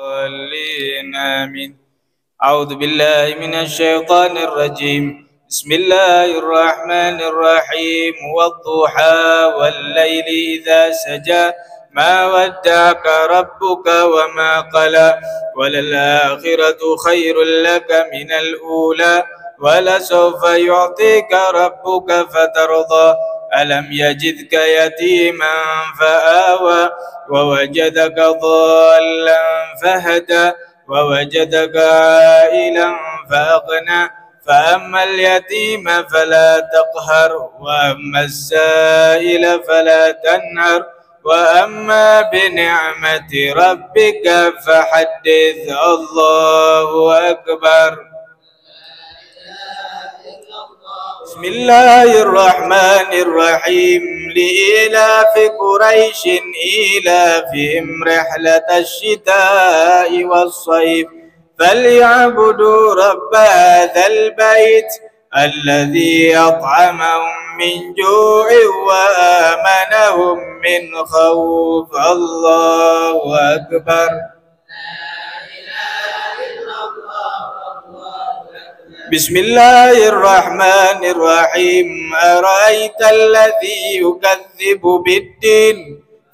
الضالين آمين. أعوذ بالله من الشيطان الرجيم. بسم الله الرحمن الرحيم. والضحى والليل إذا سجى ما ودعك ربك وما قلى وللآخرة خير لك من الأولى ولسوف يعطيك ربك فترضى ألم يجدك يتيما فآوى ووجدك ضالا فهدى ووجدك عائلا فأغنى فأما اليتيم فلا تقهر وأما السائل فلا تنهر وأما بنعمة ربك فحدث. الله أكبر. بسم الله الرحمن الرحيم. لإيلاف قريش إيلافهم رحلة الشتاء والصيف فليعبدوا رب هذا البيت الذي أطعمهم من جوع وآمنهم من خوف. الله أكبر. بسم الله الرحمن الرحيم. أرأيت الذي يكذب بالدين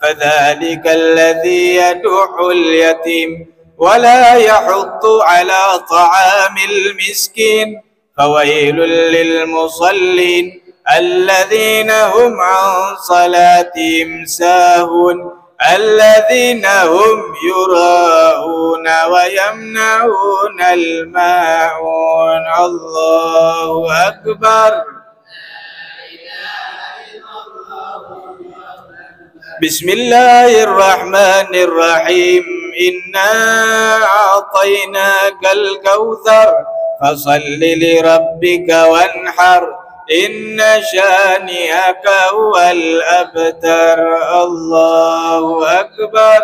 فذلك الذي يدع اليتيم ولا يحض على طعام المسكين فويل للمصلين الذين هم عن صلاتهم ساهون الذين هم يراءون ويمنعون الماعون. الله أكبر. بسم الله الرحمن الرحيم. إنا أعطيناك الكوثر فصل لربك وانحر إن شانئك هو الأبتر. الله أكبر.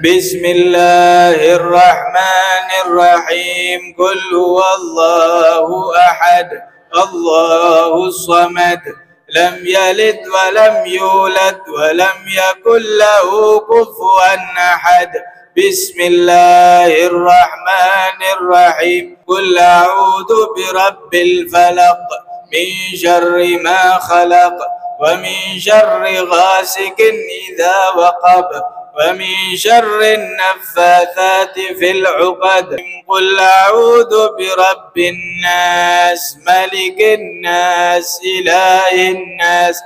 بسم الله الرحمن الرحيم. قل هو الله أحد الله الصمد لم يلد ولم يولد ولم يكن له كفوا أحد. بسم الله الرحمن الرحيم. قل أعوذ برب الفلق من شر ما خلق ومن شر غاسق إذا وقب ومن شر النفاثات في العقد. قل أعوذ برب الناس ملك الناس إله الناس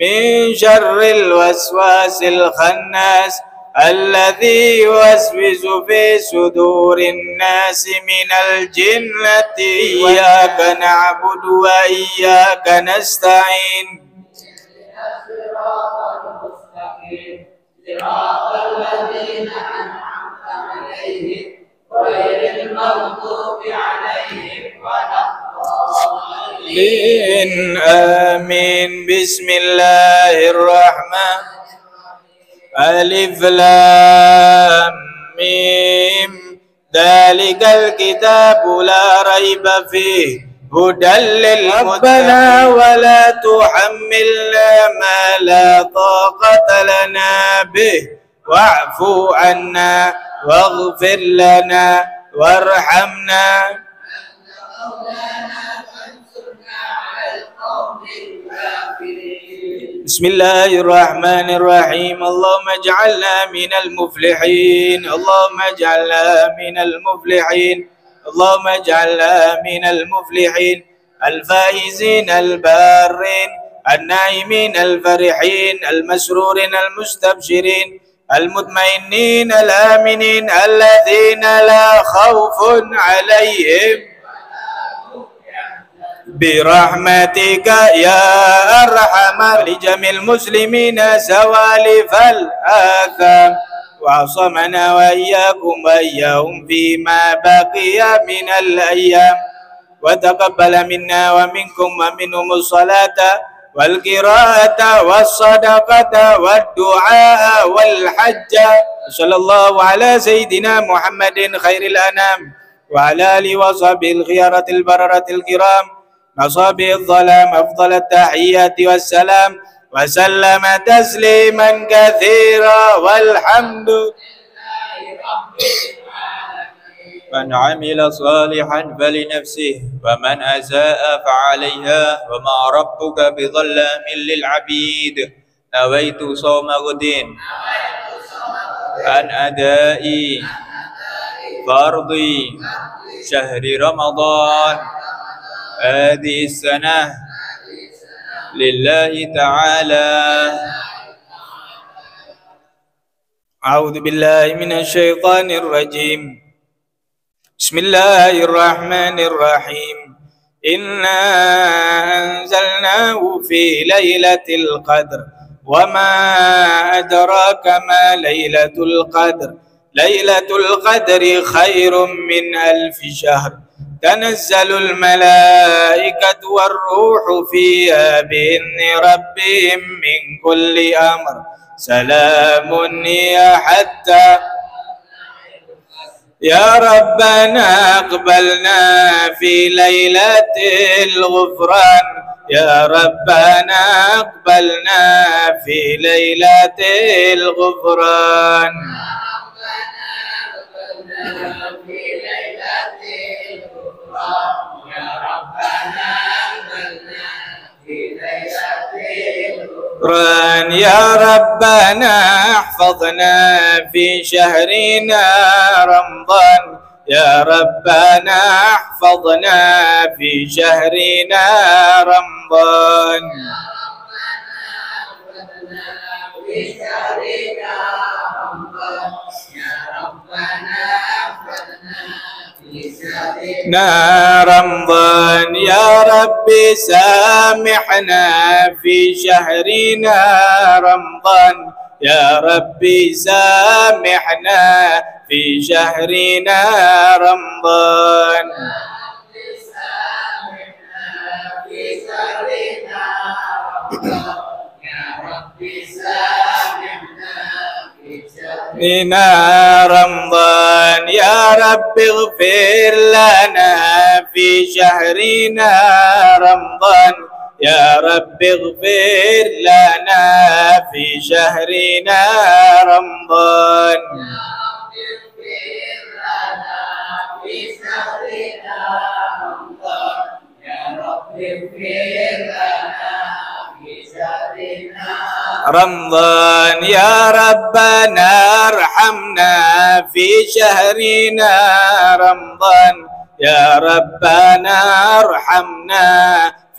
من شر الوسواس الخناس الذي يوسوس في صدور الناس من الجنة. إياك نعبد وإياك نستعين. صراط الذين أنعمت عليهم غير المغضوب عليهم ولا الضالين آمين. بسم الله الرحمن. ألف لام ميم. ذلك الكتاب لا ريب فيه هدى للمتقين. ربنا ولا تحملنا ما لا طاقة لنا به واعف عنا واغفر لنا وارحمنا. بسم الله الرحمن الرحيم. اللهم اجعلنا من المفلحين. اللهم اجعلنا من المفلحين. اللهم اجعلنا من المفلحين الفائزين البارين النائمين الفرحين المسرورين المستبشرين المطمئنين الآمنين الذين لا خوف عليهم برحمتك يا أرحم. لجميع المسلمين سوالف الآثام وعصمنا وإياكم وإياهم فيما بقي من الأيام وتقبل منا ومنكم ومنهم الصلاة والقراءة والصدقة والدعاء والحج. صلى الله على سيدنا محمد خير الأنام وعلى آله وصحبه الخيارة البررة الكرام مصابي الظلام أفضل التحيات والسلام وسلم تسليما كثيرا والحمد. من عمل صالحا فلنفسه ومن أساء فعليها وما ربك بظلام للعبيد. نويت صوم غد عن أداء فرض شهر رمضان هذه السنة لله تعالى. أعوذ بالله من الشيطان الرجيم. بسم الله الرحمن الرحيم. إنا أنزلناه في ليلة القدر وما أدراك ما ليلة القدر. ليلة القدر خير من 1000 شهر. تنزل الملائكة والروح فيها بإذن ربهم من كل أمر. سلام هي حتى. يا ربنا أقبلنا في ليلة الغفران. يا ربنا أقبلنا في ليلة الغفران. يا ربنا احفظنا في شهرنا رمضان. يا ربنا احفظنا في شهرنا رمضان. رمضان يا ربي سامحنا في شهرنا رمضان. يا ربي سامحنا في شهرنا رمضان. رمضان يا رب اغفر لنا في شهرنا رمضان. يا رب اغفر لنا في شهرنا رمضان. رمضان يا ربنا ارحمنا في شهرنا رمضان. يا ربنا ارحمنا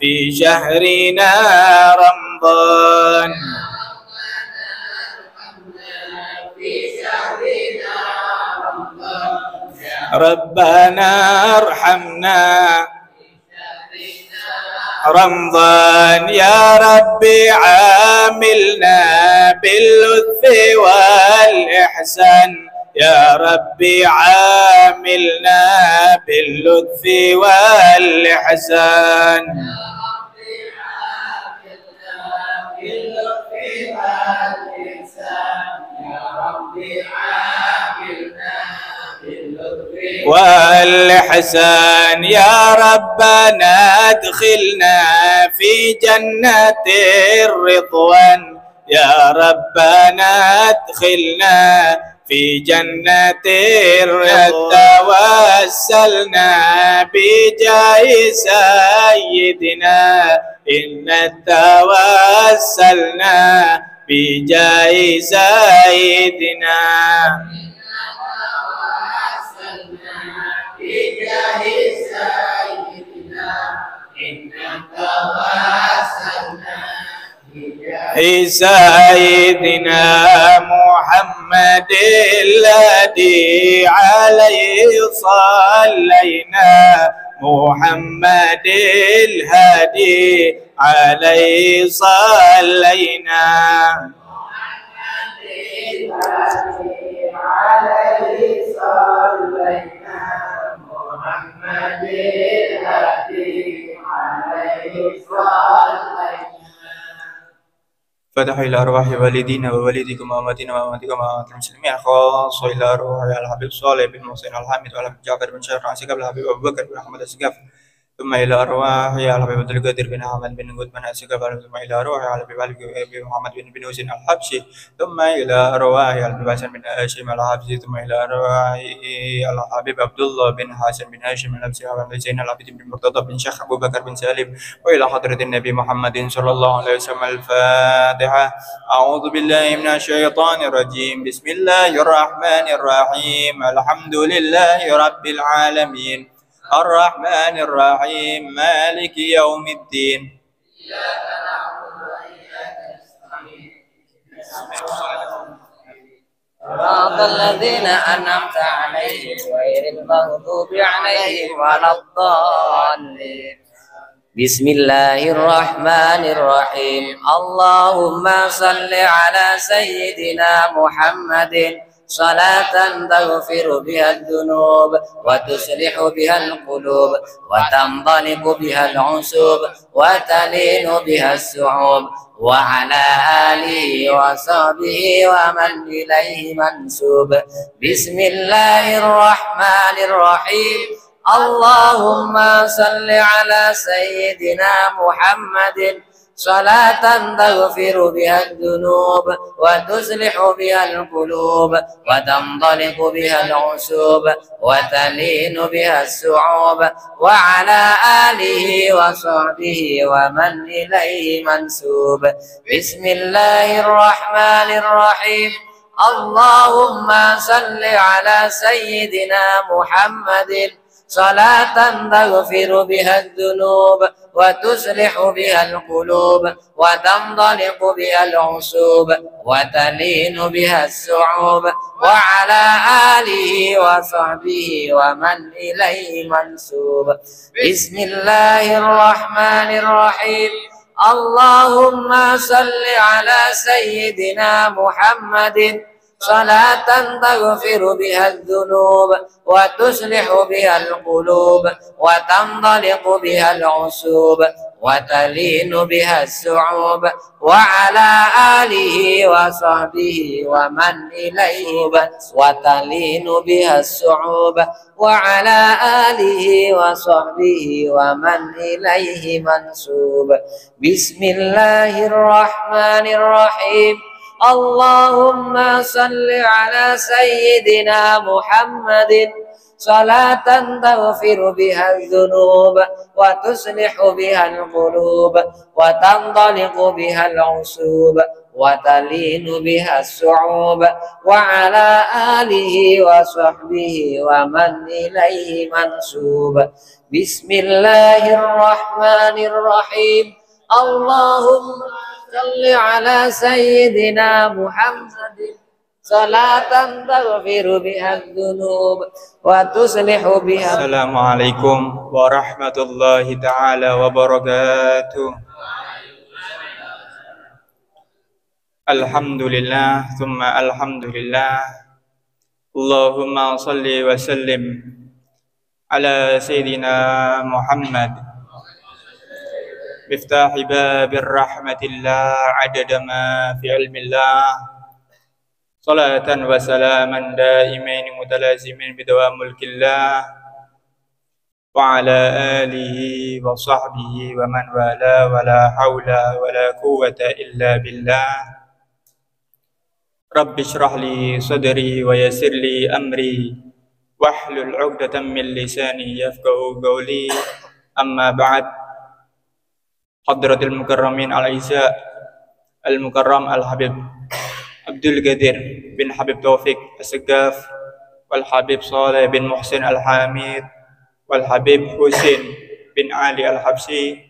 في شهرنا رمضان. ربنا ارحمنا رمضان يا ربي عاملنا باللطف والإحسان. يا ربي عاملنا باللطف والإحسان. والإحسان يا ربنا ادخلنا في جنة الرضوان. يا ربنا ادخلنا في جنة الرضوان. توسلنا بجاه سيدنا إن توسلنا بجاه سيدنا. سيدنا محمد الذي عليه صلينا. محمد الهادي عليه صلينا. فتح إلى أرواح والدينا ووالدكم وأمتنا وأمتكم وأمت المسلمين خاصة إلى أرواح الحبيب صالح بن محسن الحامد والحبيب جعفر بن شيخ عاصي قبل الحبيب أبو بكر بن أحمد السقاف ثم إلى أرواح على أبي عبد القادر بن أحمد بن غد بن أسقف ثم إلى أرواح على أبي محمد بن حسين الحبشي ثم إلى أرواح على أبي حسن بن هاشم الحبشي ثم إلى أرواح على حبيب عبد الله بن حسن بن هاشم الحبشي وعلى زين العابدين بن مرتضى بن شيخ أبو بكر بن سالم وإلى حضرة النبي محمد صلى الله عليه وسلم. الفاتحة. أعوذ بالله من الشيطان الرجيم. بسم الله الرحمن الرحيم. الحمد لله رب العالمين الرحمن الرحيم مالك يوم الدين. صراط الذين أنعمت عليهم غير المغضوب عليهم ولا الضالين. بسم الله الرحمن الرحيم. اللهم صل على سيدنا محمد صلاة تغفر بها الذنوب وتصلح بها القلوب وتنطلق بها العصوب وتلين بها السعوب وعلى آله وصحبه ومن إليه منسوب. بسم الله الرحمن الرحيم. اللهم صل على سيدنا محمد صلاة تغفر بها الذنوب وتصلح بها القلوب وتنطلق بها العصوب وتلين بها السعوب وعلى آله وصحبه ومن إليه منسوب. بسم الله الرحمن الرحيم. اللهم صل على سيدنا محمد صلاة تغفر بها الذنوب وتصلح بها القلوب وتنطلق بها العصوب وتلين بها السعوب وعلى آله وصحبه ومن إليه منسوب. بسم الله الرحمن الرحيم. اللهم صل على سيدنا محمد صلاة تغفر بها الذنوب وتصلح بها القلوب وتنطلق بها العصوب وتلين بها السعوب وعلى آله وصحبه ومن إليه وتلين بها السعوب وعلى آله وصحبه ومن إليه منسوب. بسم الله الرحمن الرحيم. اللهم صل على سيدنا محمد صلاة تغفر بها الذنوب وتصلح بها القلوب وتنطلق بها العصوب وتلين بها السعوب وعلى آله وصحبه ومن إليه منسوب. بسم الله الرحمن الرحيم. اللهم صل على سيدنا محمد صلاة تغفر بها الذنوب وتصلح بها. السلام عليكم ورحمة الله تعالى وبركاته. الحمد لله ثم الحمد لله. اللهم صل وسلم على سيدنا محمد مفتاح باب الرحمة الله عدد ما في علم الله صلاة وسلاما دائمين متلازمين بدوام ملك الله وعلى آله وصحبه ومن والاه ولا حول ولا قوة إلا بالله. رب اشرح لي صدري ويسر لي أمري واحلل عقدة من لساني يفقه قولي. أما بعد. Hadratul Mukarramin al-Aiza al-Mukarram al-Habib Abdul Qadir bin Habib Taufik As-Segaf wal Habib Saleh bin Muhsin al-Hamid wal Habib Husin bin Ali al-Habsi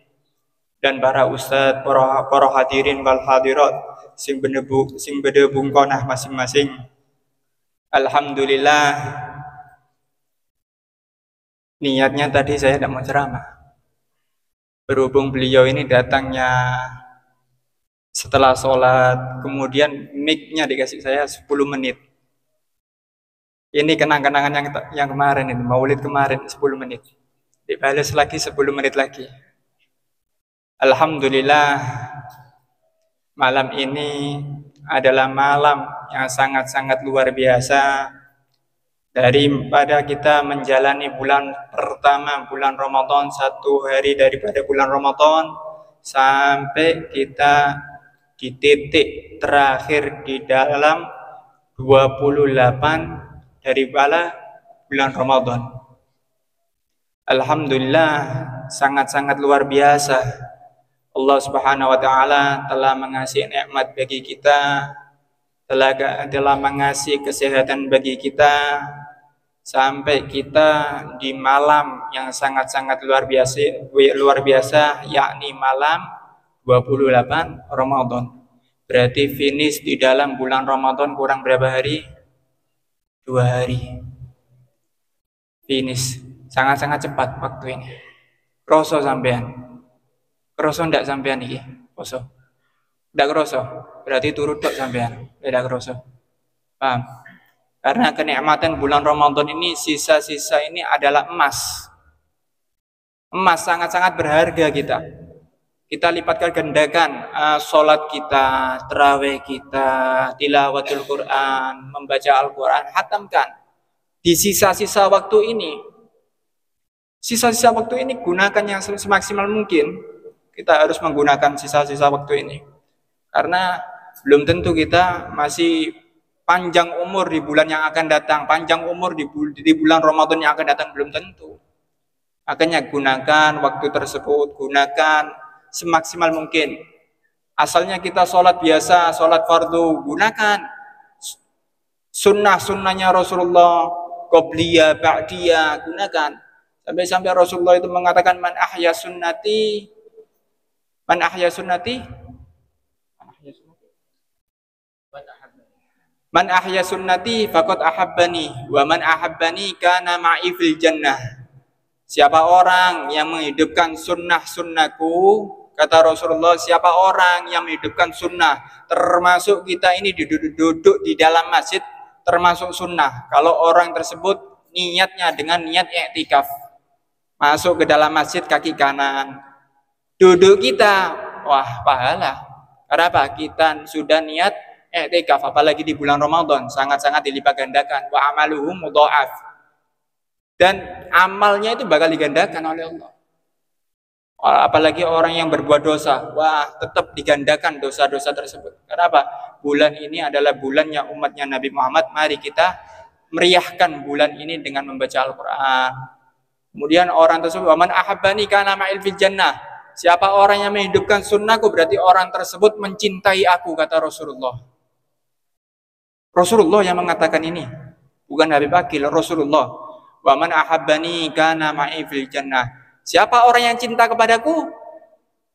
dan para ustadz, para hadirin wal hadirat sing bede bungkonah masing-masing. Alhamdulillah, niatnya tadi saya tidak mau ceramah. Berhubung beliau ini datangnya setelah sholat, kemudian mic-nya dikasih saya 10 menit. Ini kenang-kenangan yang kemarin ini, maulid kemarin 10 menit. Dibalas lagi 10 menit lagi. Alhamdulillah, malam ini adalah malam yang sangat-sangat luar biasa daripada kita menjalani bulan pertama bulan Ramadan, 1 hari daripada bulan Ramadan, sampai kita di titik terakhir di dalam 28 daripada bulan Ramadan. Alhamdulillah, sangat-sangat luar biasa. Allah Subhanahu wa taala telah mengasih nikmat bagi kita, telah mengasih kesehatan bagi kita, sampai kita di malam yang sangat-sangat luar biasa, yakni malam 28 Ramadan. Berarti finish di dalam bulan Ramadan kurang berapa hari? 2 hari. Finish. Sangat-sangat cepat waktu ini. Kroso sampean. Kroso ndak sampean iki? Kroso. Ndak kroso. Berarti turut tok sampean. Ndak kroso. Paham? Karena kenikmatan bulan Ramadan ini, sisa-sisa ini adalah emas. Emas sangat-sangat berharga kita. Kita lipatkan gandakan sholat kita, tarawih kita, tilawatul Quran, membaca Al-Quran, hatamkan. Di sisa-sisa waktu ini, gunakan yang semaksimal mungkin. Kita harus menggunakan sisa-sisa waktu ini. Karena belum tentu kita masih panjang umur di bulan yang akan datang, panjang umur di bulan Ramadan yang akan datang, belum tentu. Makanya gunakan waktu tersebut, gunakan semaksimal mungkin. Asalnya kita sholat biasa, sholat fardu, gunakan sunnah-sunnahnya Rasulullah, qobliyah, ba'diyah, gunakan. Sampai Rasulullah itu mengatakan man ahya sunnati faqad ahabbani wa man ahabbani kana ma'i fil jannah. Siapa orang yang menghidupkan sunnah-sunnahku, kata Rasulullah, siapa orang yang menghidupkan sunnah, termasuk kita ini duduk di dalam masjid, termasuk sunnah. Kalau orang tersebut niatnya dengan niat i'tikaf, masuk ke dalam masjid kaki kanan, duduk kita, wah pahala. Kenapa? Kita sudah niat i'tikaf, apalagi di bulan Ramadan, sangat-sangat dilipat gandakan. Wa amaluhum mudha'af. Dan amalnya itu bakal digandakan oleh Allah. Apalagi orang yang berbuat dosa, wah tetap digandakan dosa-dosa tersebut. Kenapa? Bulan ini adalah bulannya umatnya Nabi Muhammad. Mari kita meriahkan bulan ini dengan membaca Al-Quran. Kemudian orang tersebut, waman ahabbani kana ma'il fil jannah. Siapa orang yang menghidupkan sunnahku, berarti orang tersebut mencintai aku, kata Rasulullah. Rasulullah yang mengatakan ini, bukan Habib Akil, Rasulullah. Wa man ahabbani kana ma'i fil jannah. Siapa orang yang cinta kepadaku,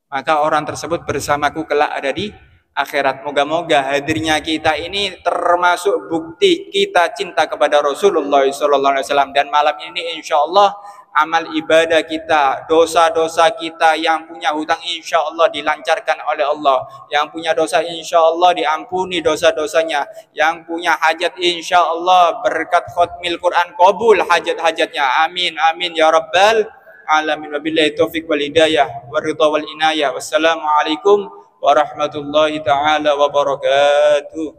maka orang tersebut bersamaku kelak ada di akhirat. Moga-moga hadirnya kita ini termasuk bukti kita cinta kepada Rasulullah SAW. Dan malam ini insya Allah amal ibadah kita, dosa-dosa kita yang punya hutang insya Allah dilancarkan oleh Allah, yang punya dosa insya Allah diampuni dosa-dosanya, yang punya hajat insya Allah berkat khutmil Quran qabul hajat-hajatnya, amin amin ya rabbal alamin. Wabillahi taufiq wal hidayah waridha wal inayah. Wassalamualaikum warahmatullahi taala wabarakatuh.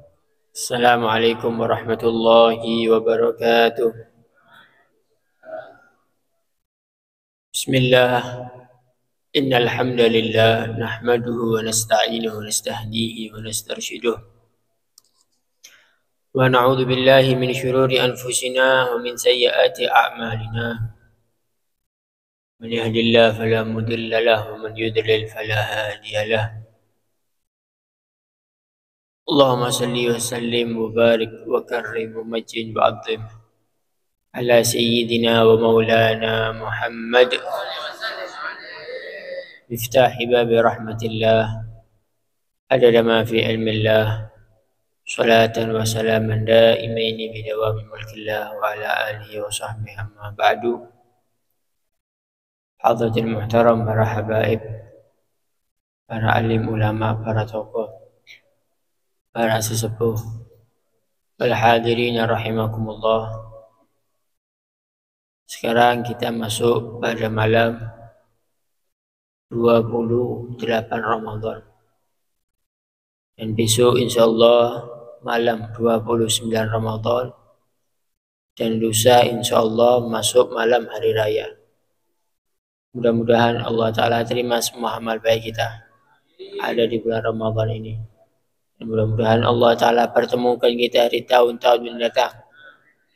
Assalamualaikum warahmatullahi wabarakatuh. Bismillah, innal hamdalillah nahmaduhu wa nasta'inuhu wa nastahdihi wa nastarshiduh wa na'udzu billahi min shururi anfusina wa min sayyiati a'malina. Man yahdihillahu fala mudilla lahu wa man yudlil fala hadiya lahu. Allahumma salli wa sallim wa barik wa karrim wa majjid wa 'azzim ala sayyidina wa maulana Muhammad miftahi babi rahmatillah adada ma fi ilmillah salatan wa salaman daimaini bidawami mulkillah wa ala alihi wa sahbihi amma ba'du. Hadratil muhtaram, para habaib, para alim ulama, para tokoh, para sesepuh, wal hadirin rahimakumullah. Sekarang kita masuk pada malam 28 Ramadan. Dan besok insya Allah malam 29 Ramadan dan lusa insya Allah masuk malam hari raya. Mudah-mudahan Allah Ta'ala terima semua amal baik kita ada di bulan Ramadan ini. Dan mudah-mudahan Allah Ta'ala pertemukan kita di tahun-tahun mendatang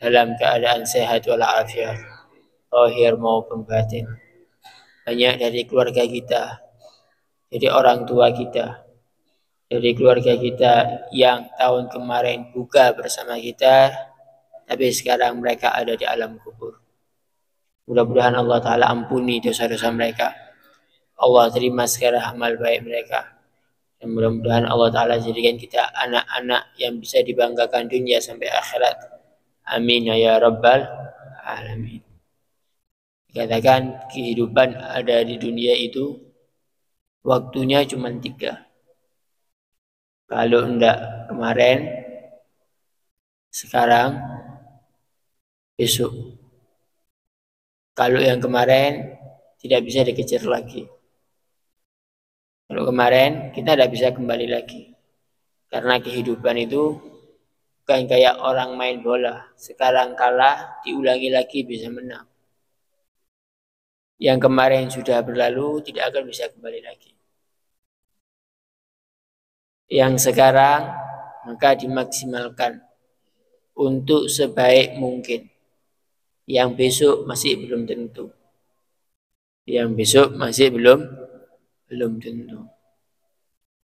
dalam keadaan sehat walafiat, zahir maupun batin. Banyak dari keluarga kita, dari orang tua kita, dari keluarga kita yang tahun kemarin buka bersama kita, tapi sekarang mereka ada di alam kubur. Mudah-mudahan Allah Ta'ala ampuni dosa-dosa mereka. Allah terima segala amal baik mereka. Dan mudah-mudahan Allah Ta'ala jadikan kita anak-anak yang bisa dibanggakan dunia sampai akhirat. Amin ya Rabbal Alamin. Dikatakan kehidupan ada di dunia itu waktunya cuma 3. Kalau enggak kemarin, sekarang, besok. Kalau yang kemarin tidak bisa dikejar lagi. Kalau kemarin kita tidak bisa kembali lagi. Karena kehidupan itu bukan kayak orang main bola. Sekarang kalah, diulangi lagi bisa menang. Yang kemarin sudah berlalu tidak akan bisa kembali lagi. Yang sekarang maka dimaksimalkan untuk sebaik mungkin. Yang besok masih belum tentu. Yang besok masih belum tentu.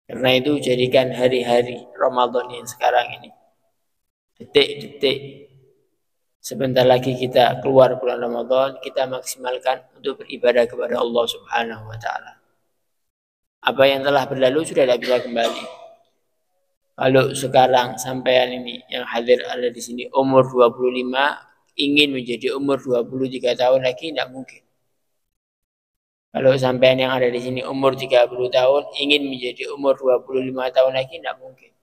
Karena itu jadikan hari-hari Ramadan yang sekarang ini, detik-detik sebentar lagi kita keluar bulan Ramadan, kita maksimalkan untuk beribadah kepada Allah Subhanahu wa Ta'ala. Apa yang telah berlalu sudah tidak bisa kembali. Kalau sekarang sampean ini yang hadir ada di sini umur 25 ingin menjadi umur 23 tahun lagi tidak mungkin. Kalau sampean yang ada di sini umur 30 tahun ingin menjadi umur 25 tahun lagi tidak mungkin.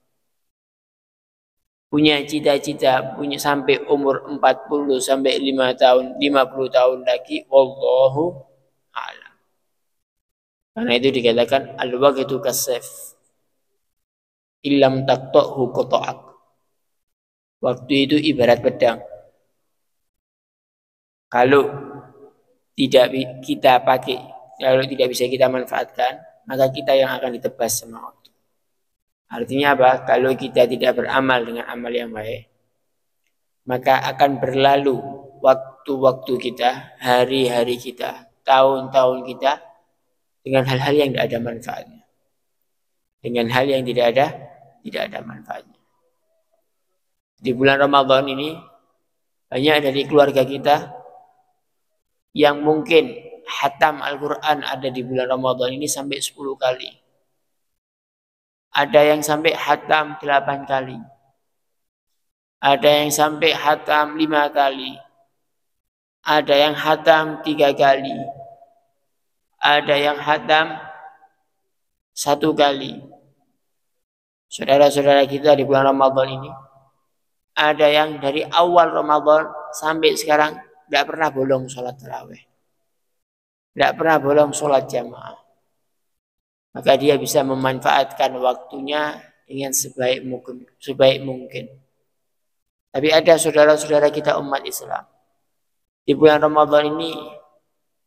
Punya cita-cita punya sampai umur 40 sampai 5 tahun, 50 tahun lagi wallahu a'lam. Karena itu dikatakan al-waqtu kasayf illam taqta'hu qata'ak. Waktu itu ibarat pedang. Kalau tidak kita pakai, kalau tidak bisa kita manfaatkan, maka kita yang akan ditebas sama waktu. Artinya apa? Kalau kita tidak beramal dengan amal yang baik, maka akan berlalu waktu-waktu kita, hari-hari kita, tahun-tahun kita dengan hal-hal yang tidak ada manfaatnya. Dengan hal yang tidak ada manfaatnya. Di bulan Ramadan ini banyak dari keluarga kita yang mungkin khatam Al-Quran ada di bulan Ramadan ini sampai 10 kali. Ada yang sampai khatam 8 kali. Ada yang sampai khatam 5 kali. Ada yang khatam 3 kali. Ada yang khatam 1 kali. Saudara-saudara kita di bulan Ramadan ini, ada yang dari awal Ramadan sampai sekarang tidak pernah bolong sholat tarawih. Tidak pernah bolong sholat jamaah. Maka dia bisa memanfaatkan waktunya dengan sebaik mungkin. Tapi ada saudara-saudara kita umat Islam. Di bulan Ramadan ini,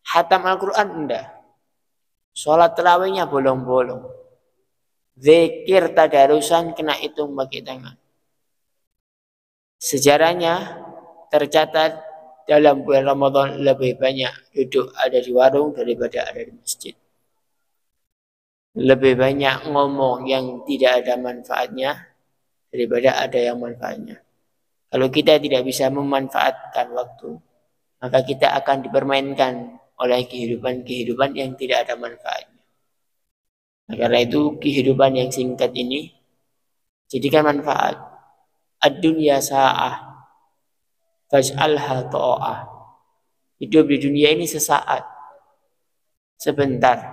khatam Al-Quran enggak. Sholat tarawihnya bolong-bolong. Zikir tadarusan kena hitung pakai tangan. Sejarahnya tercatat dalam bulan Ramadan lebih banyak duduk ada di warung daripada ada di masjid. Lebih banyak ngomong yang tidak ada manfaatnya daripada ada yang manfaatnya. Kalau kita tidak bisa memanfaatkan waktu, maka kita akan dipermainkan oleh kehidupan-kehidupan yang tidak ada manfaatnya. Nah, karena itu kehidupan yang singkat ini jadikan manfaat. Ad-dunya sa'ah faj'alha ta'ah. Hidup di dunia ini sesaat, sebentar.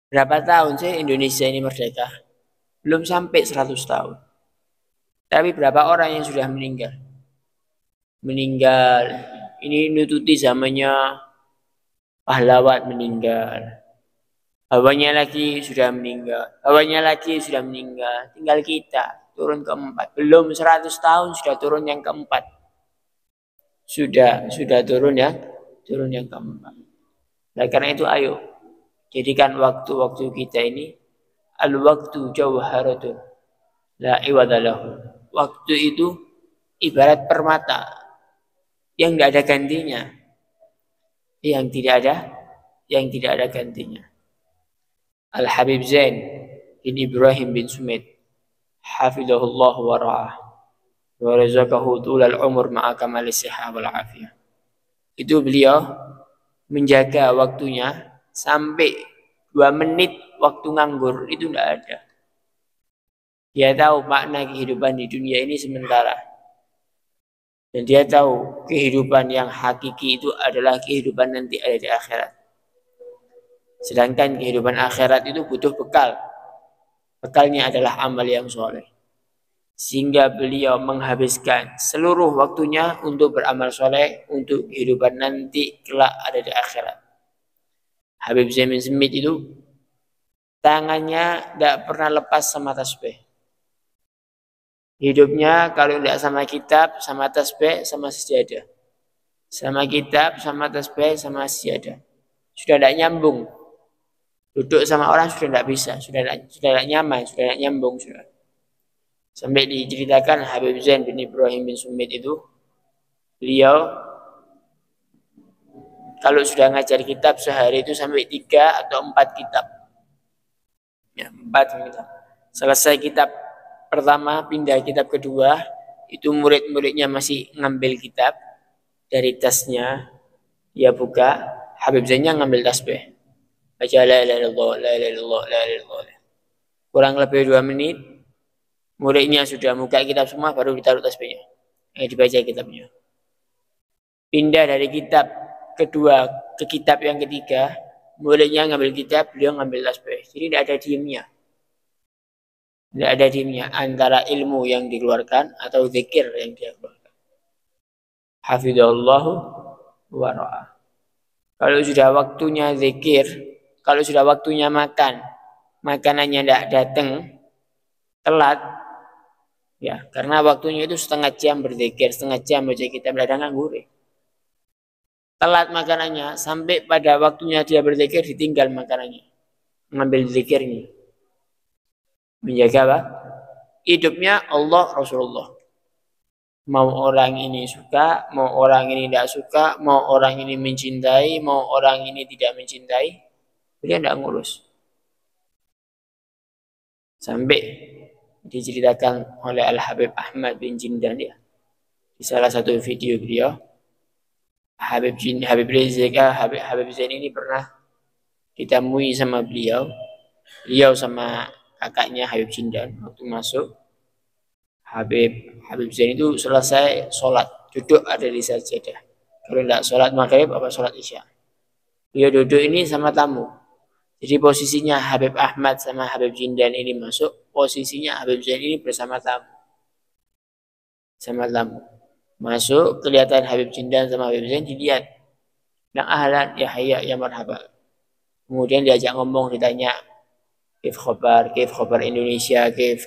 Berapa tahun sih Indonesia ini merdeka? Belum sampai 100 tahun. Tapi berapa orang yang sudah meninggal? Ini nututi zamannya pahlawan meninggal. Bapaknya lagi sudah meninggal. Bapaknya lagi sudah meninggal. Tinggal kita turun keempat. Belum 100 tahun sudah turun yang keempat. sudah turun yang keempat. Nah, karena itu ayo jadikan waktu-waktu kita ini al-waktu jawharatun la iwadalahu. Waktu itu ibarat permata yang tidak ada gantinya, yang tidak ada gantinya. Al-Habib Zain bin Ibrahim bin Sumait hafizahullah wa ra'ah wa razaqahu tulal umur ma'a kamalis sihah wal afiyah. Itu beliau menjaga waktunya sampai 2 menit waktu nganggur itu tidak ada. Dia tahu makna kehidupan di dunia ini sementara. Dan dia tahu kehidupan yang hakiki itu adalah kehidupan nanti ada di akhirat. Sedangkan kehidupan akhirat itu butuh bekal. Bekalnya adalah amal yang soleh. Sehingga beliau menghabiskan seluruh waktunya untuk beramal soleh, untuk kehidupan nanti kelak ada di akhirat. Habib Zain bin Sumait itu tangannya tidak pernah lepas sama tasbih. Hidupnya kalau tidak sama kitab, sama tasbih, sama sejadah. Sama kitab, sama tasbih, sama sejadah. Sudah tidak nyambung. Duduk sama orang sudah tidak bisa, sudah tidak nyaman, sudah tidak nyambung sudah. Sampai diceritakan Habib Zain bin Ibrahim bin Sumait itu, beliau kalau sudah ngajar kitab sehari itu sampai 3 atau 4 kitab. Ya, 4 kitab. Selesai kitab pertama, pindah kitab kedua, itu murid-muridnya masih ngambil kitab dari tasnya, dia buka, Habib Zainnya ngambil tasbih. Baca la ilaha illallah, la ilaha illallah, la ilaha illallah. Kurang lebih 2 menit, muridnya sudah buka kitab semua, baru ditaruh tasbihnya. Dibaca kitabnya. Pindah dari kitab kedua ke kitab yang ketiga, muridnya ngambil kitab, beliau ngambil tasbih. Jadi tidak ada diamnya. Tidak ada diamnya antara ilmu yang dikeluarkan atau zikir yang dia keluarkan. Hafizahullahu wa ra'ah. Kalau sudah waktunya zikir, kalau sudah waktunya makan, makanannya tidak datang, telat, ya karena waktunya itu setengah jam berzikir, setengah jam baca kitab, tidak ada nganggur. Telat makanannya, sampai pada waktunya dia berzikir ditinggal makanannya, mengambil zikirnya. Menjaga apa? Hidupnya Allah Rasulullah. Mau orang ini suka, mau orang ini tidak suka, mau orang ini mencintai, mau orang ini tidak mencintai, dia tidak ngurus. Sampai diceritakan oleh Al-Habib Ahmad bin Jindan ya, di salah satu video beliau, Habib Zain ini pernah ditemui sama beliau sama kakaknya Habib Jindan. Waktu masuk, Habib Zain itu selesai sholat, duduk ada di sajadah. Kalau tidak sholat maghrib apa sholat isya, dia duduk ini sama tamu. Jadi posisinya Habib Ahmad sama Habib Jindan ini masuk, posisinya Habib Zain ini bersama tamu. Sama tamu. Masuk, kelihatan Habib Jindan sama Habib Zain, dilihat. Yang ahlan, ya hayya, ya marhaba. Kemudian diajak ngomong, ditanya, kif khobar Indonesia, kif.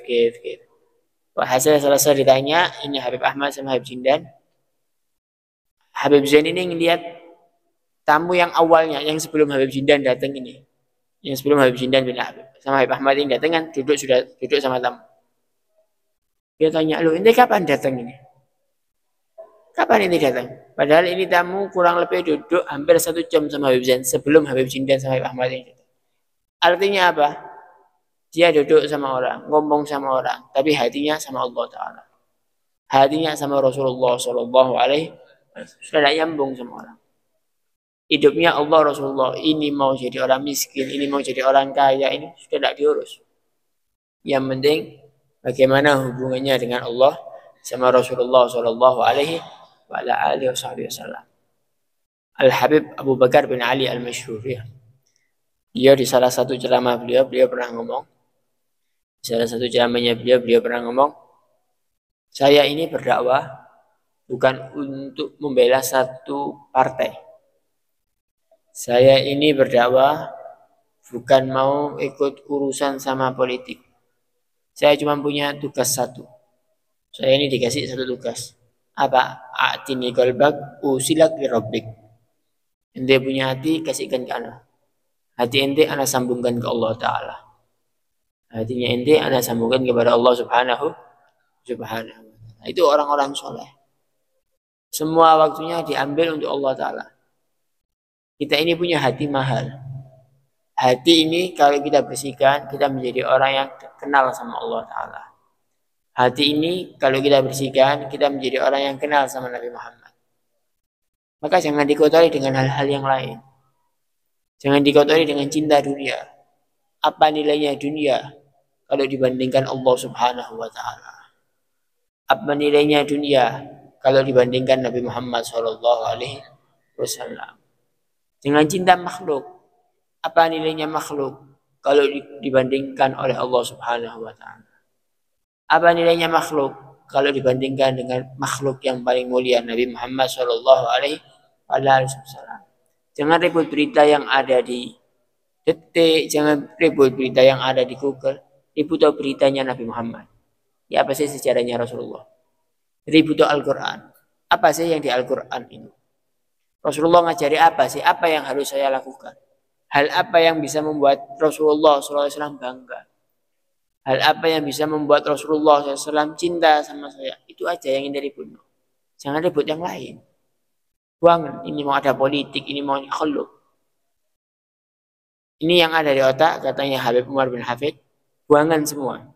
Hasil selesai ditanya, ini Habib Ahmad sama Habib Jindan. Habib Zain ini ngelihat tamu yang awalnya, yang sebelum Habib Jindan datang ini. Yang sebelum Habib Jindan bin Habib sama Habib Ahmad ini datang kan, duduk sama tamu. Dia tanya, loh ini kapan datang ini? Kapan ini datang? Padahal ini tamu kurang lebih duduk hampir 1 jam sama Habib Zain sebelum Habib Jindan sama Habib Ahmad ini datang. Artinya apa? Dia duduk sama orang, ngomong sama orang, tapi hatinya sama Allah Ta'ala. Hatinya sama Rasulullah Sallallahu Alaihi Wasallam. Sudah tidak nyambung sama orang. Hidupnya Allah Rasulullah, ini mau jadi orang miskin, ini mau jadi orang kaya, ini sudah tidak diurus. Yang penting bagaimana hubungannya dengan Allah sama Rasulullah Sallallahu Alaihi Wasallam. Al-Habib Abu Bakar bin Ali Al-Masyhur ya. Dia di salah satu ceramah beliau pernah ngomong. Di salah satu ceramahnya beliau pernah ngomong, saya ini berdakwah bukan untuk membela satu partai. Saya ini berdakwah bukan mau ikut urusan sama politik. Saya cuma punya tugas satu. Saya ini dikasih satu tugas. Apa? Atini qalbak usilak li rabbik. Ente punya hati, kasihkan ke ana. Hati ente ana sambungkan ke Allah Ta'ala. Hatinya ente ana sambungkan kepada Allah Subhanahu. Nah, itu orang-orang soleh. Semua waktunya diambil untuk Allah Ta'ala. Kita ini punya hati mahal. Hati ini kalau kita bersihkan, kita menjadi orang yang kenal sama Allah Ta'ala. Hati ini kalau kita bersihkan, kita menjadi orang yang kenal sama Nabi Muhammad. Maka jangan dikotori dengan hal-hal yang lain. Jangan dikotori dengan cinta dunia. Apa nilainya dunia kalau dibandingkan Allah Subhanahu wa Ta'ala? Apa nilainya dunia kalau dibandingkan Nabi Muhammad SAW? Jangan cinta makhluk. Apa nilainya makhluk kalau dibandingkan oleh Allah Subhanahu wa Ta'ala? Apa nilainya makhluk kalau dibandingkan dengan makhluk yang paling mulia Nabi Muhammad SAW? Jangan ribut berita yang ada di Detik, jangan ribut berita yang ada di Google. Ribut beritanya Nabi Muhammad. Ya apa sih sejarahnya Rasulullah? Ribut Al-Quran. Apa sih yang di Al-Quran itu? Rasulullah ngajari apa sih? Apa yang harus saya lakukan? Hal apa yang bisa membuat Rasulullah SAW bangga? Hal apa yang bisa membuat Rasulullah SAW cinta sama saya? Itu aja yang ingin ribut. Jangan ribut yang lain. Buang, ini mau ada politik, ini mau khaluk. Ini yang ada di otak, katanya Habib Umar bin Hafid, buangan semua.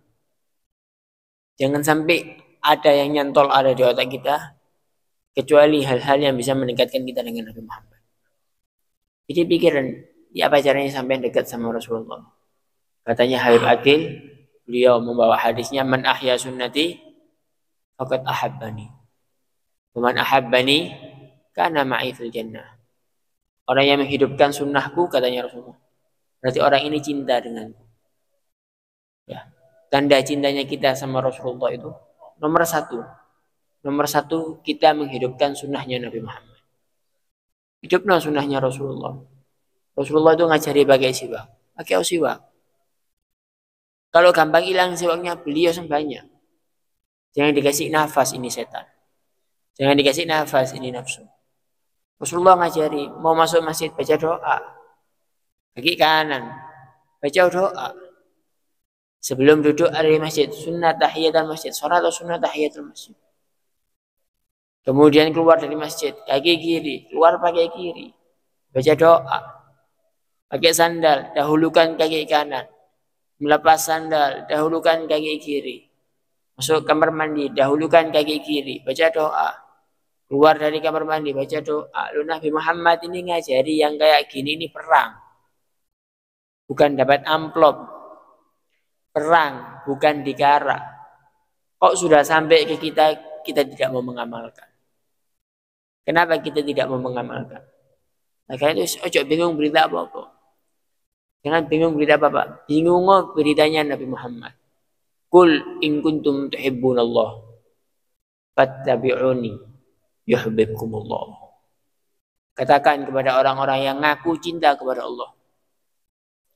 Jangan sampai ada yang nyantol ada di otak kita, kecuali hal-hal yang bisa meningkatkan kita dengan Nabi Muhammad. Jadi pikiran, ya apa caranya sampai dekat sama Rasulullah? Katanya Habib Akil, beliau membawa hadisnya, man ahya sunnati, faqad ahabbani. Man ahabbani, kana ma'i fil jannah. Orang yang menghidupkan sunnahku, katanya Rasulullah, berarti orang ini cinta denganku. Ya. Tanda cintanya kita sama Rasulullah itu nomor satu. Nomor satu, kita menghidupkan sunnahnya Nabi Muhammad. Hidupnya sunnahnya Rasulullah. Rasulullah itu ngajari pakai siwak. Pakai siwak. Kalau gampang hilang siwaknya, beliau banyak. Jangan dikasih nafas, ini setan. Jangan dikasih nafas, ini nafsu. Rasulullah ngajari, mau masuk masjid, baca doa. Kaki kanan, baca doa. Sebelum duduk ada di masjid, sunnah tahiyatul masjid, salat atau sunnah tahiyatul masjid. Kemudian keluar dari masjid, kaki kiri, keluar pakai kiri, baca doa. Pakai sandal, dahulukan kaki kanan. Melepas sandal, dahulukan kaki kiri. Masuk kamar mandi, dahulukan kaki kiri, baca doa. Keluar dari kamar mandi, baca doa. Lalu Nabi Muhammad ini ngajari yang kayak gini ini perang. Bukan dapat amplop. Perang, bukan dikara. Kok sudah sampai ke kita, kita tidak mau mengamalkan. Kenapa kita tidak mau mengamalkan? Nah, karena itu ojo bingung berita apa-apa. Jangan bingung berita apa-apa. Bingung beritanya Nabi Muhammad. Qul in kuntum tuhibbunallah fattabi'uni yuhibbukumullah. Katakan kepada orang-orang yang ngaku cinta kepada Allah.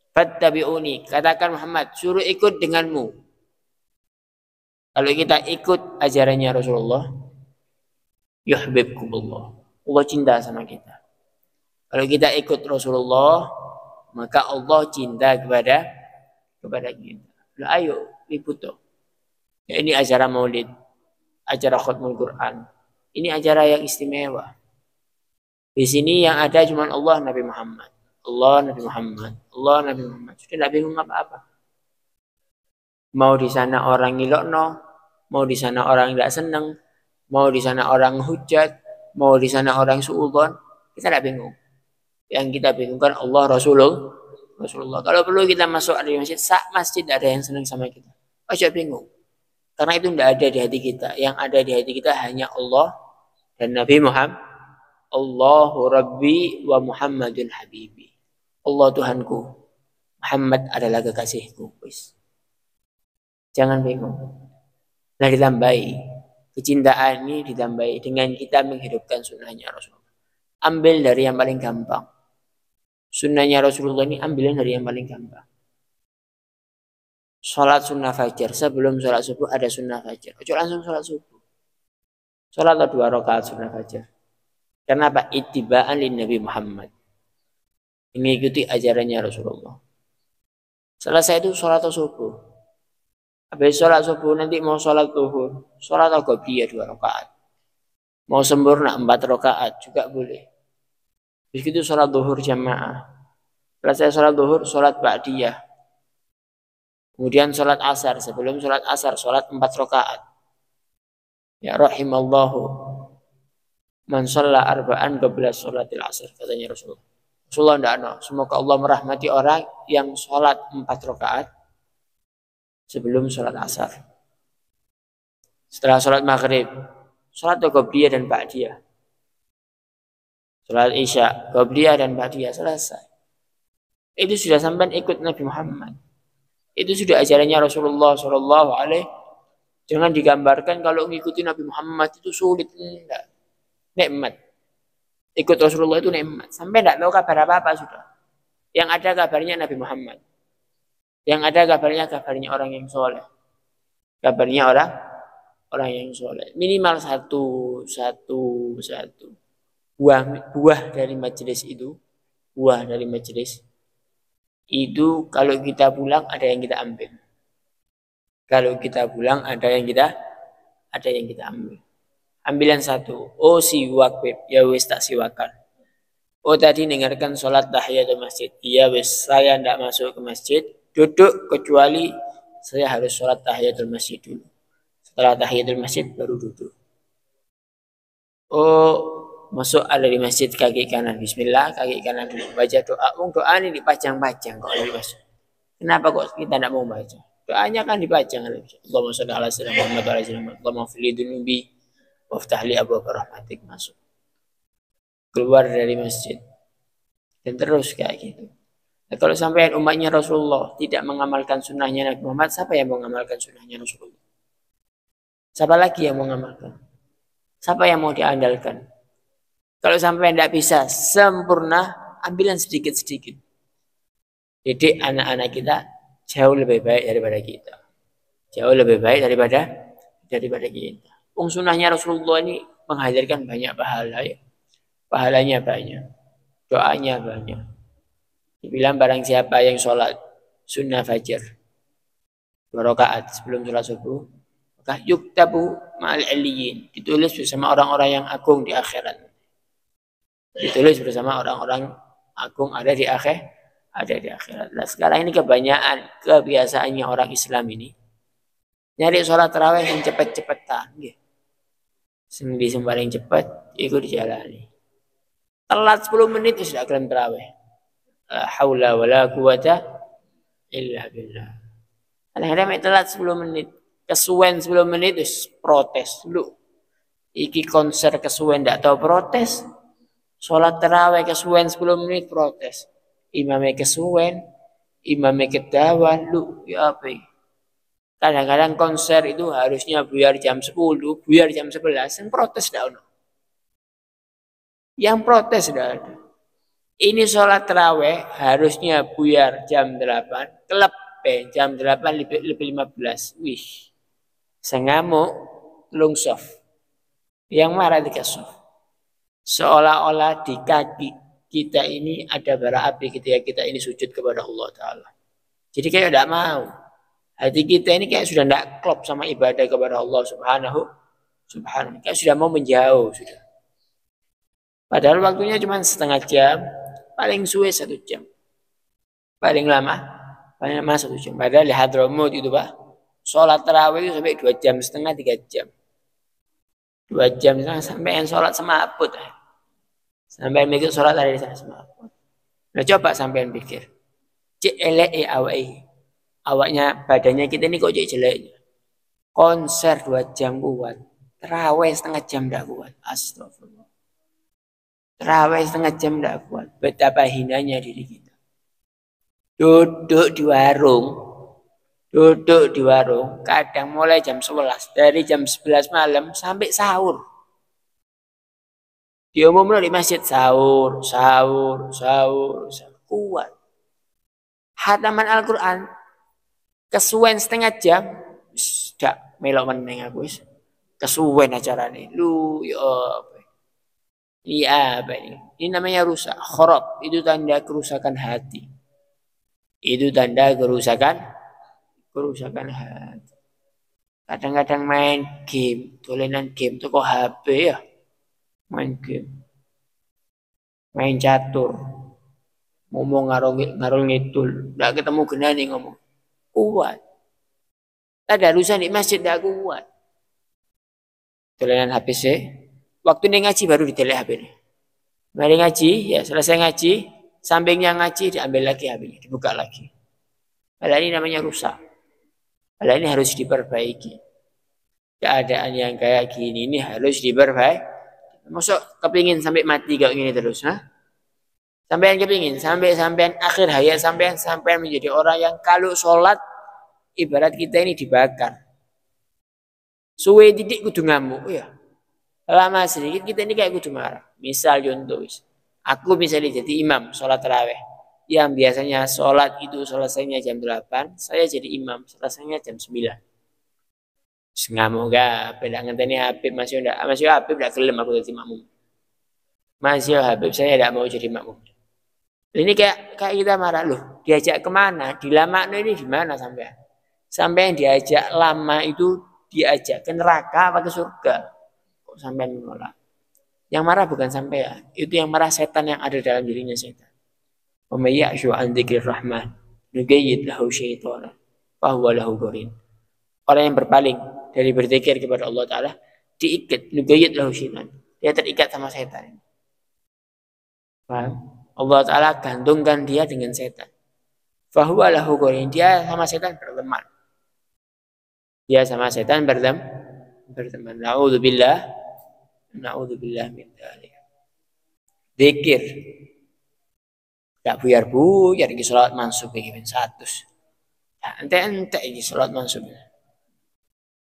Fattabi'uni, katakan Muhammad, suruh ikut denganmu. Kalau kita ikut ajarannya Rasulullah, yuhibbukumullah. Allah cinta sama kita. Kalau kita ikut Rasulullah, maka Allah cinta kepada kita. Lah ayo ribut toh. Ya, ini acara Maulid, acara Khatmul Quran. Ini acara yang istimewa. Di sini yang ada cuma Allah, Nabi Muhammad. Allah, Nabi Muhammad. Allah, Nabi Muhammad. Sudah tidak bingung apa-apa. Mau di sana orang ngilokno, mau di sana orang tidak senang, mau di sana orang hujat, mau di sana orang suudzon, kita tidak bingung. Yang kita bingungkan Allah, Rasulullah. Kalau perlu kita masuk ada di masjid, masjid ada yang senang sama kita. Ojo bingung. Karena itu tidak ada di hati kita. Yang ada di hati kita hanya Allah dan Nabi Muhammad. Allahu Rabbi wa Muhammadun Habibi. Allah Tuhanku, Muhammad adalah kekasihku. Jangan bingung. Nah, ditambahi. Kecintaan ini ditambahi dengan kita menghidupkan sunnahnya Rasulullah. Ambil dari yang paling gampang. Sunnahnya Rasulullah ini ambilin dari yang paling gampang. Sholat sunnah fajar. Sebelum sholat subuh ada sunnah fajar. Ojo langsung sholat subuh. Sholat atau 2 rakaat sunnah fajar. Kenapa? Ittiba'an lin Nabi Muhammad. Mengikuti ajarannya Rasulullah. Selesai itu sholat subuh. Habis sholat subuh nanti mau sholat zuhur. Sholat atau qobliyah 2 rakaat. Mau sempurna 4 rakaat juga boleh. Begitu sholat zuhur jamaah. Selesai sholat zuhur, sholat ba'diyah. Kemudian sholat asar. Sebelum sholat asar, sholat 4 rakaat. Ya rahimallahu man shalla arba'an qabla sholatil asar. Katanya Rasulullah. Rasulullah tidak ada. Semoga Allah merahmati orang yang sholat 4 rakaat sebelum sholat asar. Setelah sholat maghrib, sholat qobliyah dan ba'diyah. Sholat isya, qobliyah dan ba'diyah selesai. Itu sudah sampai ikut Nabi Muhammad. Itu sudah ajarannya Rasulullah Shallallahu Alaihi. Jangan digambarkan kalau mengikuti Nabi Muhammad itu sulit. Enggak. Nikmat. Ikut Rasulullah itu nikmat. Sampai tidak tahu kabar apa-apa sudah. Yang ada kabarnya Nabi Muhammad. Yang ada kabarnya orang yang soleh. Kabarnya orang yang soleh. Minimal satu. Buah dari majelis itu. Buah dari majelis itu kalau kita pulang ada yang kita ambil. Kalau kita pulang ada yang kita ambil. Ambilan satu. Oh siwak beb, ya wis tak siwakan. Oh tadi dengarkan sholat tahiyatul masjid. Iya wis saya tidak masuk ke masjid. Duduk kecuali saya harus sholat tahiyatul masjid dulu. Setelah tahiyatul masjid baru duduk. Oh masuk ada di masjid kaki kanan. Bismillah kaki kanan dulu. Baca doa. Doa ini dipajang-pajang kok dari masjid. Kenapa kok kita tidak mau baca? Doanya kan dipajang. Allahumma sholli ala sayyidina Muhammad wa ala sayyidina Muhammad. Allahumma fili dunubi waftah li abwaab rahmatik. Masuk. Keluar dari masjid. Dan terus kayak gitu. Nah, kalau sampai umatnya Rasulullah tidak mengamalkan sunnahnya Nabi Muhammad, siapa yang mau mengamalkan sunnahnya Rasulullah? Siapa lagi yang mau mengamalkan? Siapa yang mau diandalkan? Kalau sampai tidak bisa sempurna, ambilan sedikit-sedikit. Didik anak-anak kita jauh lebih baik daripada kita. Jauh lebih baik daripada kita. Sunnahnya Rasulullah ini menghadirkan banyak pahala ya. Pahalanya banyak. Doanya banyak. Dibilang barang siapa yang sholat sunnah fajar 2 rakaat sebelum sholat subuh, maka yuktabu ma'al aliyin. Ditulis bersama orang-orang yang agung di akhirat. Ditulis bersama orang-orang agung ada di akhirat. Nah, sekarang ini kebiasaannya orang Islam ini nyari sholat tarawih yang cepet-cepetan. Di sembarang cepat ikut dijalani. Telat 10 menit sudah kelam tarawih. La haula wala quwata illa billah. Kadang-kadang telat 10 menit, kesuwen 10 menit terus protes dulu. Iki konser kesuwen ndak tahu protes. Salat tarawih kesuwen 10 menit protes. Imamnya kesuwen, imamnya kedawan lu ya apa? Kadang-kadang konser itu harusnya buyar jam 10, buyar jam 11, yang protes ndak ono. Yang protes ndak ada. Ini sholat tarawih harusnya buyar jam 8, kelep jam 8 lebih 15. Wih, sengamuk lungsof. Yang marah dikasih. Seolah-olah di kaki kita ini ada bara api ketika kita ini sujud kepada Allah Ta'ala. Jadi kayak tidak mau. Hati kita ini kayak sudah tidak klop sama ibadah kepada Allah Subhanahu. Kayak sudah mau menjauh sudah. Padahal waktunya cuma setengah jam. Paling suwe 1 jam. Paling lama 1 jam. Padahal di Hadramut itu Pak. Sholat tarawih itu sampai 2 jam setengah 3 jam. 2 jam sampai yang sholat semaput. Sampai mikir sholat ada di sana semaput. Nah coba sampai pikir. Cek elek awaknya badannya kita ini kok cek jeleknya. Konser 2 jam kuat. Tarawih setengah jam tidak kuat. Astagfirullah. Tarawih setengah jam tidak kuat. Betapa hinanya diri kita. Duduk di warung. Kadang mulai jam 11. Dari jam 11 malam sampai sahur. Diumumkan di masjid sahur. Kuat. Hataman Al-Quran. Kesuwen setengah jam. Sudah melok meneng aku. kesuwen acarane. Lu ya apa? Iya apa ini? Ini namanya rusak. Khorab itu tanda kerusakan hati. Itu tanda kerusakan hati. Kadang-kadang main game, dolenan game tuh kok HP ya, main game, main catur, ngomong ngarung ngidul, nggak ketemu genani ngomong, kuat. Ada urusan di masjid nggak kuat. Dolenan HP sih, waktu ini ngaji baru ditelek HP ini. Mari ngaji, ya selesai ngaji, sampingnya ngaji diambil lagi HP-nya, dibuka lagi. Hal ini namanya rusak. Hal ini harus diperbaiki. Keadaan yang kayak gini ini harus diperbaiki. Masuk kepingin sampai mati kayak gini terus, ha? Sampai kepingin sampai akhir hayat sampai menjadi orang yang kalau sholat ibarat kita ini dibakar. Suwe titik kudu ngamuk ya. Lama sedikit kita ini kayak kudu marah. Misal contoh, aku misalnya jadi imam sholat tarawih. Yang biasanya sholat itu selesainya jam 8, saya jadi imam selesainya jam 9. Ngamuk gak, beda ngenteni Habib masih Habib tidak gelem aku jadi makmum. Masih Habib saya tidak mau jadi makmum. Ini kayak kita marah loh, diajak kemana? Dilamakno ini di mana sampai? Sampai yang diajak lama itu diajak ke neraka apa ke surga? Kok sampai menolak? Yang marah bukan sampai itu yang marah setan yang ada dalam dirinya setan. Umayyashu an dzikrir rahman nugayyid lahu syaitana fa huwa lahu qarin. Orang yang berpaling dari berzikir kepada Allah Ta'ala diikat nugayyid lahu syaitan. Dia terikat sama setan. Paham? Allah Ta'ala gantungkan dia dengan setan. Fa huwa lahu qarin. Dia sama setan berteman. Dia sama setan berteman. Na'udzubillah min dzalik. Zikir tak buyar-buyar iki salat mansub iki ben 100. Ente iki salat mansub.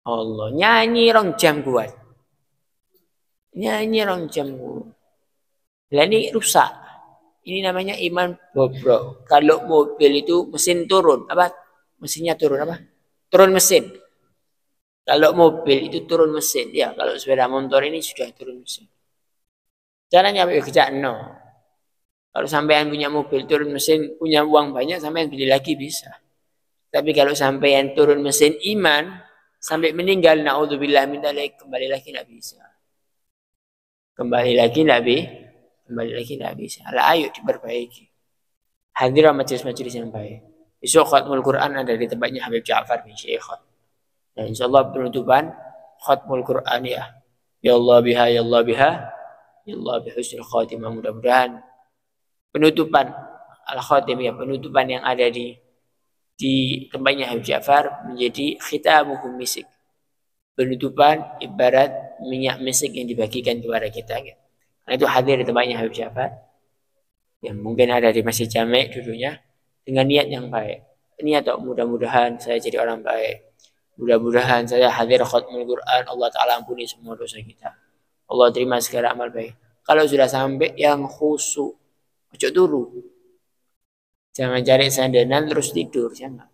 Allah nyanyi rong jam kuat. Nyanyi rong jam kuat. Lah ini rusak. Ini namanya iman bobrok. Kalau mobil itu mesin turun, apa? Mesinnya turun apa? Turun mesin. Kalau mobil itu turun mesin, ya kalau sepeda motor ini sudah turun mesin. Caranya apa? Kerja no. Kalau sampean punya mobil turun mesin, punya uang banyak, sampean beli lagi bisa. Tapi kalau sampean turun mesin iman, sampai meninggal, naudzubillah min dzalik, kembali lagi tidak bisa. Kembali lagi tidak bisa. Ayo diperbaiki. Hadir majelis-majelis yang baik. Besok khatmul Quran ada di tempatnya Habib Ja'far bin Syekhon. Dan insyaallah penutupan khatmul Quran ya. Ya Allah biha, ya Allah biha, ya Allah bihusnul khatimah. Mudah-mudahan penutupan al-khatim ya, penutupan yang ada di tempatnya Habib Ja'far menjadi khitamuhum misik. Penutupan ibarat minyak misik yang dibagikan kepada kita. Ya. Nah, itu hadir di tempatnya Habib Ja'far. Yang mungkin ada di Masjid Jami' dulunya dengan niat yang baik. Niat mudah-mudahan saya jadi orang baik. Mudah-mudahan saya hadir khatmul Quran, Allah Ta'ala ampuni semua dosa kita. Allah terima segala amal baik. Kalau sudah sampai yang khusyuk, ojo turu. Jangan cari sandanan terus tidur, jangan.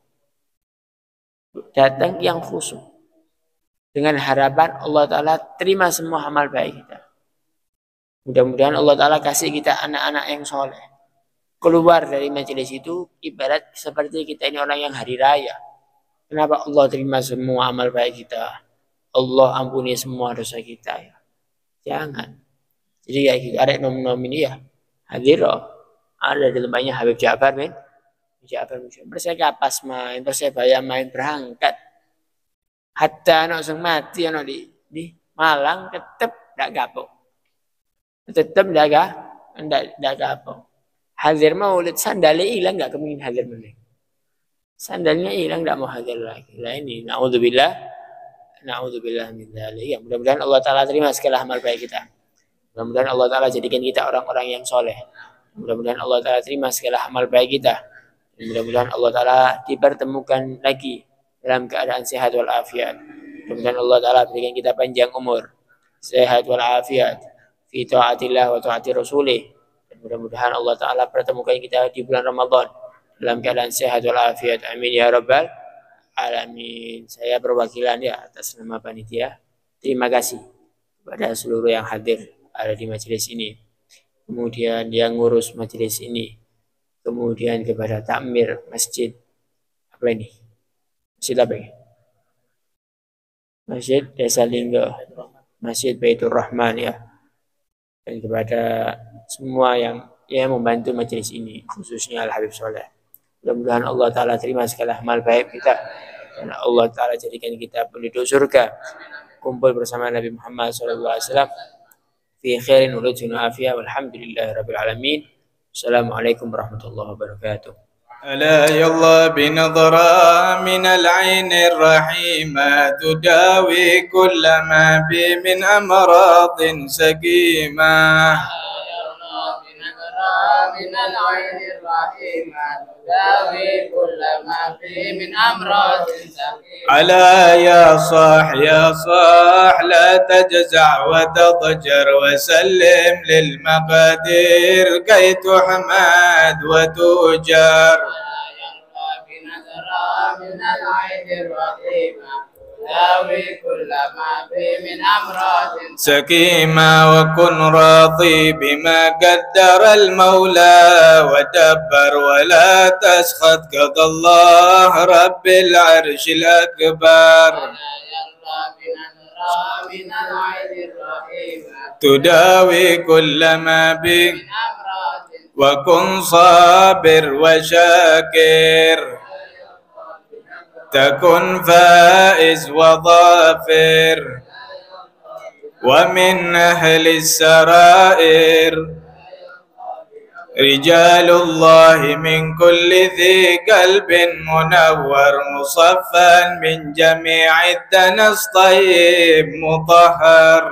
Datang yang khusyuk. Dengan harapan Allah Ta'ala terima semua amal baik kita. Mudah-mudahan Allah Ta'ala kasih kita anak-anak yang soleh. Keluar dari majelis itu ibarat seperti kita ini orang yang hari raya. Kenapa Allah terima semua amal baik kita? Allah ampuni semua dosa kita ya. Jangan. Jadi kayak gitu. Ada nom-nom ini ya. Hadir ada di tempatnya Habib Ja'far bin Perseka pas main Persebaya main berangkat. Hatta anak sing mati anak di Malang tetep ndak kapok. Tetep ndak kapok. Hadir maulid sandalnya hilang nggak kemungkinan hadir maulid. Sandalnya hilang nggak mau hadir lagi. Nah ini naudzubillah min dzalik. Ya, mudah-mudahan Allah Ta'ala terima segala amal baik kita. Mudah-mudahan Allah Ta'ala jadikan kita orang-orang yang soleh. Mudah-mudahan Allah Ta'ala terima segala amal baik kita. Mudah-mudahan Allah Ta'ala dipertemukan lagi dalam keadaan sehat walafiat. Mudah-mudahan Allah Ta'ala berikan kita panjang umur, sehat walafiat, fi ta'atillah wa ta'ati rasulih. Dan mudah-mudahan Allah Ta'ala pertemukan kita di bulan Ramadan dalam keadaan sehat walafiat. Amin ya rabbal alamin. Saya perwakilan ya atas nama panitia terima kasih kepada seluruh yang hadir ada di majelis ini, kemudian yang ngurus majelis ini, kemudian kepada takmir masjid apa ini? Masjid apa ini? Masjid Desa Lingga, Masjid Baitur Rahman ya, dan kepada semua yang membantu majelis ini, khususnya Al Habib Soleh. Mudah-mudahan Allah Ta'ala terima segala amal baik kita, dan Allah Ta'ala jadikan kita penduduk surga, kumpul bersama Nabi Muhammad SAW fi khairin wa lutfin wa afiyah, walhamdulillahi rabbil alamin. Assalamualaikum warahmatullahi wabarakatuh. ألا يلا بنظرة من العين الرحيمة تداوي كل ما بي من أمراض سقيمة. من العين الرحيمة تداوي كل ما فيه من أمراض سقيمة. ألا يا صاح لا تجزع وتضجر وسلم للمقادير كي تحمد وتؤجر. من العين الرحيمة تداوي كل ما فيه من أمراض سقيمة. وكن راضي بما قدر المولى ودبر ولا تسخط قضى الله رب العرش الأكبر. من العين الرحيمة تداوي كل ما به وكن صابر وشاكر تكن فائز وظافر. ومن أهل السرائر رجال الله من كل ذي قلب منور مصفى من جميع الدنس طيب مطهر.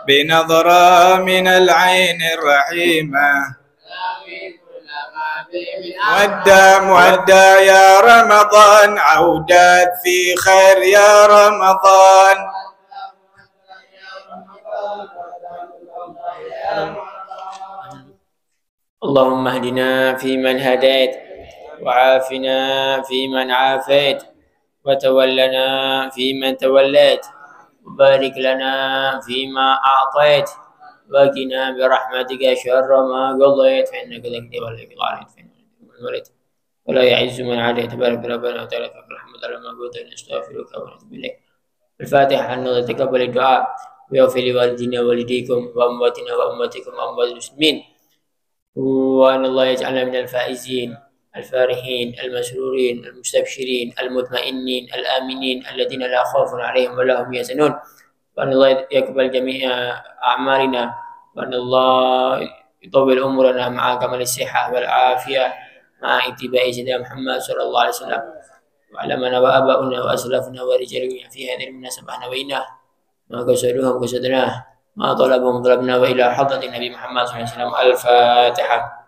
بنظرة من العين الرحيمة مودع يا رمضان عودات في خير يا رمضان. اللهم اهدنا فيمن هديت، وعافنا فيمن عافيت، وتولنا فيمن توليت، وبارك لنا فيما أعطيت، وقنا برحمتك شر ما قضيت، فإنك تقضي ولا يقضى عليك، ولا يعز من عليك تبارك ربنا وتعالى، فك الحمد على ما قلت، نستغفرك ونتوب إليك. الفاتحة. أن الله تقبل الدعاء ويغفر لوالدينا ووالديكم وأمواتنا وأمواتكم وأموات المسلمين، وأن الله يجعلنا من الفائزين الفارحين المسرورين المستبشرين المطمئنين الآمنين الذين لا خوف عليهم ولا هم يحزنون، وأن الله يقبل جميع أعمالنا، وأن الله يطول أمورنا مع كمال الصحة والعافية مع اتباع سيدنا محمد صلى الله عليه وسلم، وعلمنا وآباؤنا وأسلافنا ورجالنا في هذه المناسبة نويناه ما قصدوهم قصدناه ما طلبهم طلبنا، وإلى حضرة النبي محمد صلى الله عليه وسلم. الفاتحة.